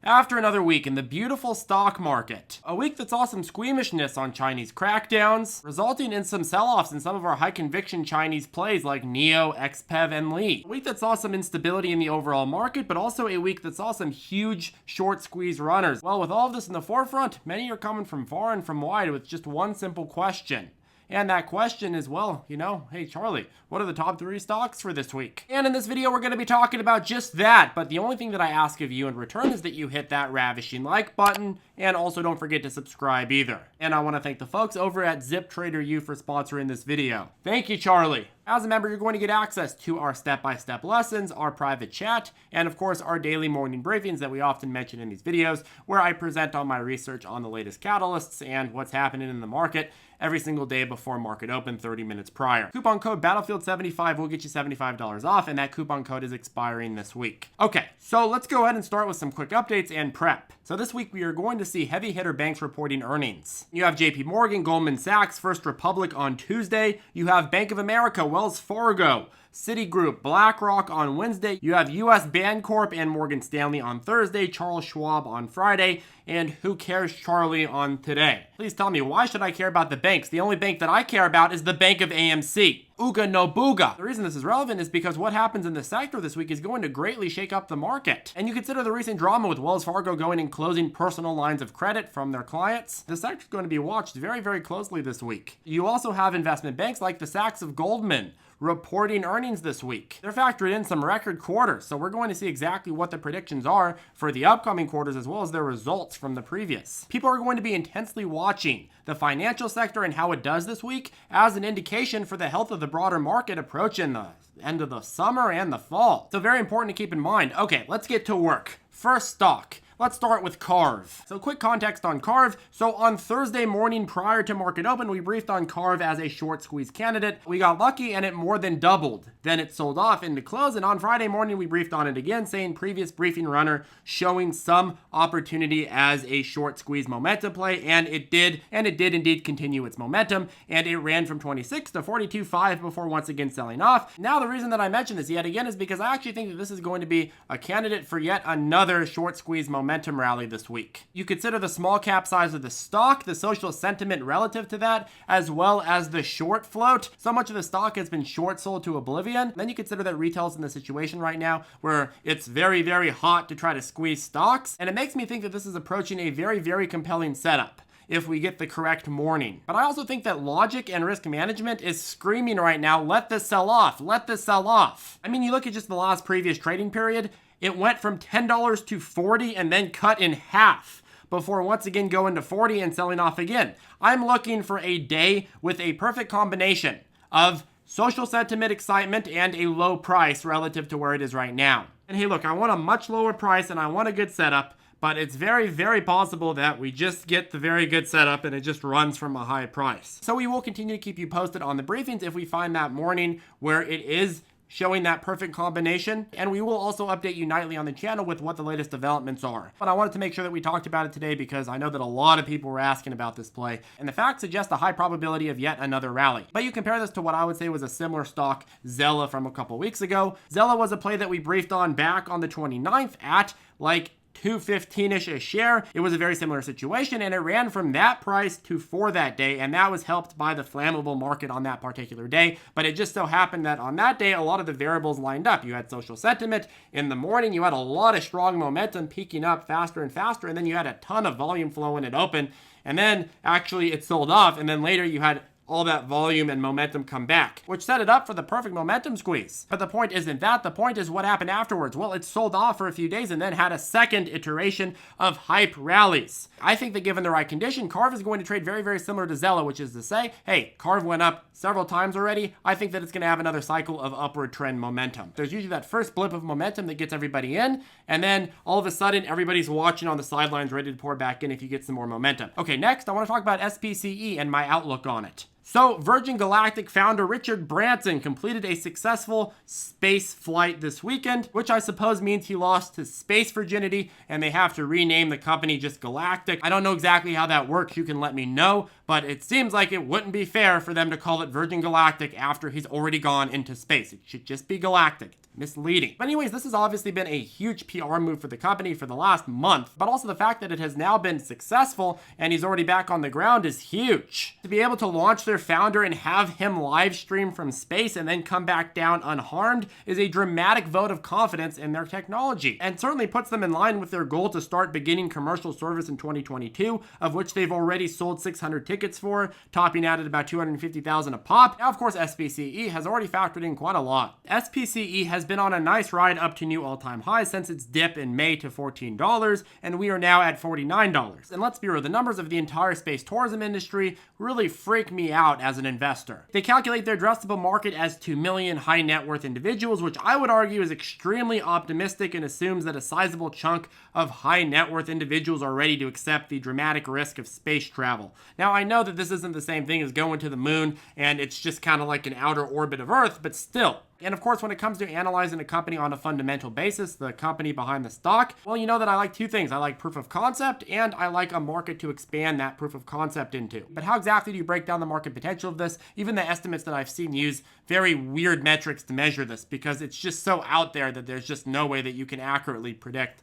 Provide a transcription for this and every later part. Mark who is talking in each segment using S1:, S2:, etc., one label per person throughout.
S1: After another week in the beautiful stock market, a week that saw some squeamishness on Chinese crackdowns, resulting in some sell-offs in some of our high-conviction Chinese plays like NIO, XPEV, and Li. A week that saw some instability in the overall market, but also a week that saw some huge short squeeze runners. Well, with all of this in the forefront, many are coming from far and from wide with just one simple question. And that question is, well, hey Charlie, what are the top 3 stocks for this week? And in this video, we're going to be talking about just that. But the only thing that I ask of you in return is that you hit that ravishing like button, and also don't forget to subscribe either. And I want to thank the folks over at ZipTrader U for sponsoring this video. Thank you, Charlie. As a member, you're going to get access to our step-by-step lessons, our private chat, and of course our daily morning briefings that we often mention in these videos, where I present on my research on the latest catalysts and what's happening in the market every single day before market open 30 minutes prior. Coupon code Battlefield75 will get you $75 off, and that coupon code is expiring this week. Okay, so let's go ahead and start with some quick updates and prep. So this week we are going to see heavy hitter banks reporting earnings. You have JP Morgan, Goldman Sachs, First Republic on Tuesday. You have Bank of America, Wells Fargo, Citigroup, BlackRock on Wednesday. You have US Bancorp and Morgan Stanley on Thursday, Charles Schwab on Friday, and who cares Charlie on today? Please tell me, why should I care about the banks? The only bank that I care about is the Bank of AMC. Ooga no booga. The reason this is relevant is because what happens in the sector this week is going to greatly shake up the market. And you consider the recent drama with Wells Fargo going and closing personal lines of credit from their clients. The sector is going to be watched very, very closely this week. You also have investment banks like the Sachs of Goldman reporting earnings this week. They're factored in some record quarters, so we're going to see exactly what the predictions are for the upcoming quarters as well as their results from the previous. People are going to be intensely watching the financial sector and how it does this week as an indication for the health of the broader market approaching the end of the summer and the fall. So very important to keep in mind. Okay, let's get to work. First stock. Let's start with Carv. So quick context on Carv. So on Thursday morning prior to market open, we briefed on Carv as a short squeeze candidate. We got lucky and it more than doubled. Then it sold off into close, and on Friday morning we briefed on it again, saying previous briefing runner showing some opportunity as a short squeeze momentum play, and it did indeed continue its momentum, and it ran from 26 to 42.5 before once again selling off. Now the reason that I mention this yet again is because I actually think that this is going to be a candidate for yet another short squeeze momentum rally this week. You consider the small cap size of the stock, the social sentiment relative to that, as well as the short float. So much of the stock has been short sold to oblivion. Then you consider that retail's in the situation right now where it's very, very hot to try to squeeze stocks. And it makes me think that this is approaching a very, very compelling setup if we get the correct morning. But I also think that logic and risk management is screaming right now, let this sell off, let this sell off. I mean, you look at just the last previous trading period, it went from $10 to $40 and then cut in half before once again going to $40 and selling off again. I'm looking for a day with a perfect combination of social sentiment excitement and a low price relative to where it is right now. And hey, look, I want a much lower price and I want a good setup, but it's very, very possible that we just get the very good setup and it just runs from a high price. So we will continue to keep you posted on the briefings if we find that morning where it is showing that perfect combination, and we will also update you nightly on the channel with what the latest developments are. But I wanted to make sure that we talked about it today because I know that a lot of people were asking about this play, and the facts suggest a high probability of yet another rally. But you compare this to what I would say was a similar stock, Zella, from a couple weeks ago. Zella was a play that we briefed on back on the 29th at like $2.15-ish a share. It was a very similar situation, and it ran from that price to $4 that day, and that was helped by the flammable market on that particular day. But it just so happened that on that day, a lot of the variables lined up. You had social sentiment. In the morning, you had a lot of strong momentum peaking up faster and faster, and then you had a ton of volume flow when it opened, and then actually it sold off, and then later you had all that volume and momentum come back, which set it up for the perfect momentum squeeze. But the point isn't that. The point is what happened afterwards. Well, it sold off for a few days and then had a second iteration of hype rallies. I think that given the right condition, Carv is going to trade very, very similar to Zella, which is to say, hey, Carv went up several times already. I think that it's going to have another cycle of upward trend momentum. There's usually that first blip of momentum that gets everybody in, and then all of a sudden, everybody's watching on the sidelines ready to pour back in if you get some more momentum. Okay, next, I want to talk about SPCE and my outlook on it. So, Virgin Galactic founder Richard Branson completed a successful space flight this weekend, which I suppose means he lost his space virginity and they have to rename the company just Galactic. I don't know exactly how that works, you can let me know, but it seems like it wouldn't be fair for them to call it Virgin Galactic after he's already gone into space. It should just be Galactic. misleading. But anyways, this has obviously been a huge PR move for the company for the last month, but also the fact that it has now been successful and he's already back on the ground is huge. To be able to launch their founder and have him live stream from space and then come back down unharmed is a dramatic vote of confidence in their technology, and certainly puts them in line with their goal to start beginning commercial service in 2022, of which they've already sold 600 tickets for, topping out at about 250,000 a pop. Now, of course, SPCE has already factored in quite a lot. SPCE has been on a nice ride up to new all-time highs since its dip in May to $14, and we are now at $49. And let's be real, the numbers of the entire space tourism industry really freak me out as an investor. They calculate their addressable market as 2 million high net worth individuals, which I would argue is extremely optimistic and assumes that a sizable chunk of high net worth individuals are ready to accept the dramatic risk of space travel. Now, I know that this isn't the same thing as going to the moon and it's just kind of like an outer orbit of Earth, but still. And of course, when it comes to analyzing a company on a fundamental basis, the company behind the stock, well, you know that I like two things. I like proof of concept and I like a market to expand that proof of concept into. But how exactly do you break down the market potential of this? Even the estimates that I've seen use very weird metrics to measure this because it's just so out there that there's just no way that you can accurately predict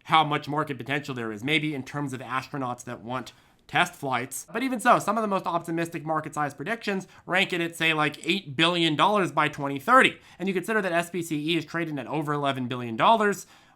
S1: how much market potential there is. Maybe in terms of astronauts that want test flights. But even so, some of the most optimistic market size predictions rank it at, say, like $8 billion by 2030. And you consider that SPCE is trading at over $11 billion,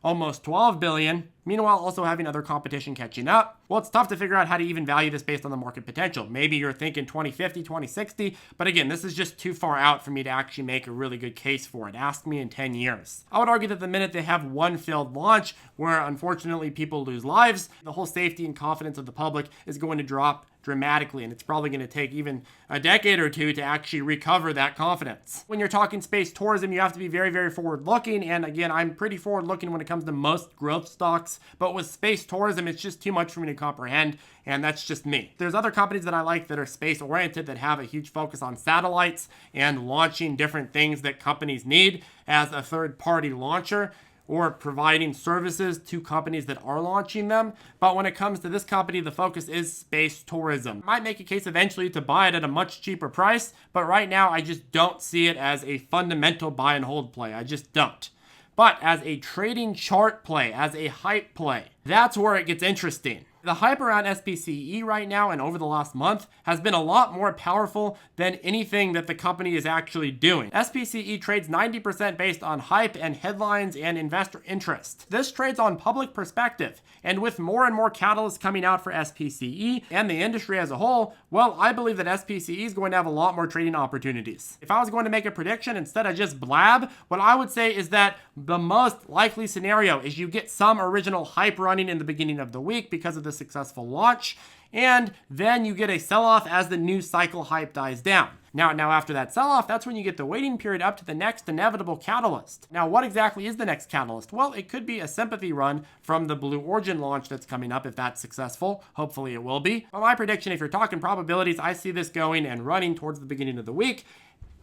S1: almost $12 billion, meanwhile also having other competition catching up. Well, it's tough to figure out how to even value this based on the market potential. Maybe you're thinking 2050, 2060, but again, this is just too far out for me to actually make a really good case for it. Ask me in 10 years. I would argue that the minute they have one failed launch where unfortunately people lose lives, the whole safety and confidence of the public is going to drop dramatically, and it's probably going to take even a decade or two to actually recover that confidence. When you're talking space tourism, you have to be very, very forward-looking, and again, I'm pretty forward-looking when it comes to most growth stocks, but with space tourism, it's just too much for me to comprehend, and that's just me. There's other companies that I like that are space-oriented that have a huge focus on satellites and launching different things that companies need as a third-party launcher, or providing services to companies that are launching them. But when it comes to this company, the focus is space tourism. Might make a case eventually to buy it at a much cheaper price, but right now I just don't see it as a fundamental buy and hold play. I just don't. But as a trading chart play, as a hype play, that's where it gets interesting. The hype around SPCE right now and over the last month has been a lot more powerful than anything that the company is actually doing. SPCE trades 90% based on hype and headlines and investor interest. This trades on public perspective, and with more and more catalysts coming out for SPCE and the industry as a whole, well, I believe that SPCE is going to have a lot more trading opportunities. If I was going to make a prediction instead of just blab, what I would say is that the most likely scenario is you get some original hype running in the beginning of the week because of the successful launch, and then you get a sell-off as the news cycle hype dies down. Now after that sell-off, that's when you get the waiting period up to the next inevitable catalyst. Now, what exactly is the next catalyst? Well, it could be a sympathy run from the Blue Origin launch that's coming up if that's successful. Hopefully it will be. But my prediction, if you're talking probabilities, I see this going and running towards the beginning of the week,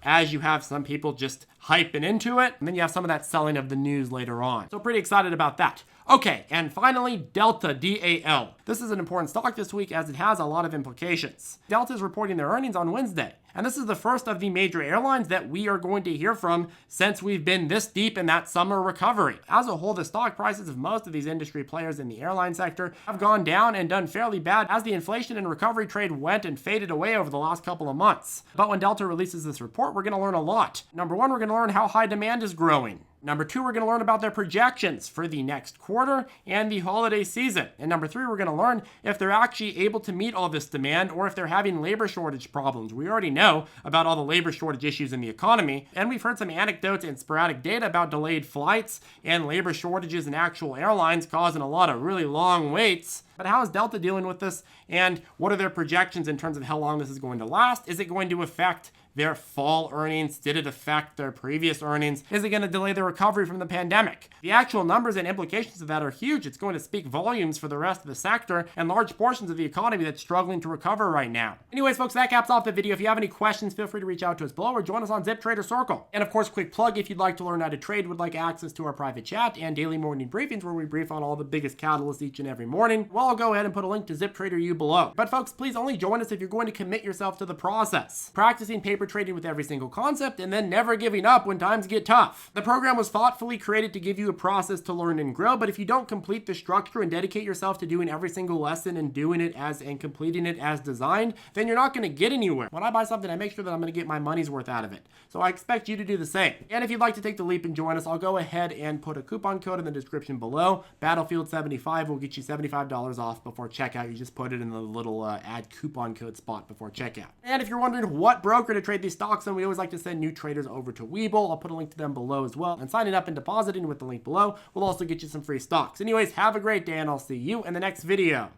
S1: as you have some people just hyping into it, and then you have some of that selling of the news later on. So pretty excited about that. Okay, and finally, Delta, DAL. This is an important stock this week as it has a lot of implications. Delta is reporting their earnings on Wednesday, and this is the first of the major airlines that we are going to hear from since we've been this deep in that summer recovery. As a whole, the stock prices of most of these industry players in the airline sector have gone down and done fairly bad as the inflation and recovery trade went and faded away over the last couple of months. But when Delta releases this report, we're going to learn a lot. Number one, we're going to learn how high demand is growing. Number two, we're going to learn about their projections for the next quarter and the holiday season. And number three, we're going to learn if they're actually able to meet all this demand or if they're having labor shortage problems. We already know about all the labor shortage issues in the economy, and we've heard some anecdotes and sporadic data about delayed flights and labor shortages in actual airlines causing a lot of really long waits. But how is Delta dealing with this, and what are their projections in terms of how long this is going to last? Is it going to affect their fall earnings? Did it affect their previous earnings? Is it going to delay the recovery from the pandemic? The actual numbers and implications of that are huge. It's going to speak volumes for the rest of the sector and large portions of the economy that's struggling to recover right now. Anyways, folks, that caps off the video. If you have any questions, feel free to reach out to us below or join us on ZipTrader Circle. And of course, quick plug, if you'd like to learn how to trade, would like access to our private chat and daily morning briefings where we brief on all the biggest catalysts each and every morning. Well, well, I'll go ahead and put a link to ZipTrader U below. But folks, please only join us if you're going to commit yourself to the process, practicing paper trading with every single concept, and then never giving up when times get tough. The program was thoughtfully created to give you a process to learn and grow, but if you don't complete the structure and dedicate yourself to doing every single lesson and doing it as and completing it as designed, then you're not going to get anywhere. When I buy something, I make sure that I'm going to get my money's worth out of it. So I expect you to do the same. And if you'd like to take the leap and join us, I'll go ahead and put a coupon code in the description below. Battlefield75 will get you $75 off before checkout. You just put it in the little add coupon code spot before checkout. And if you're wondering what broker to trade these stocks on, we always like to send new traders over to Webull. I'll put a link to them below as well. And signing up and depositing with the link below will also get you some free stocks. Anyways, have a great day, and I'll see you in the next video.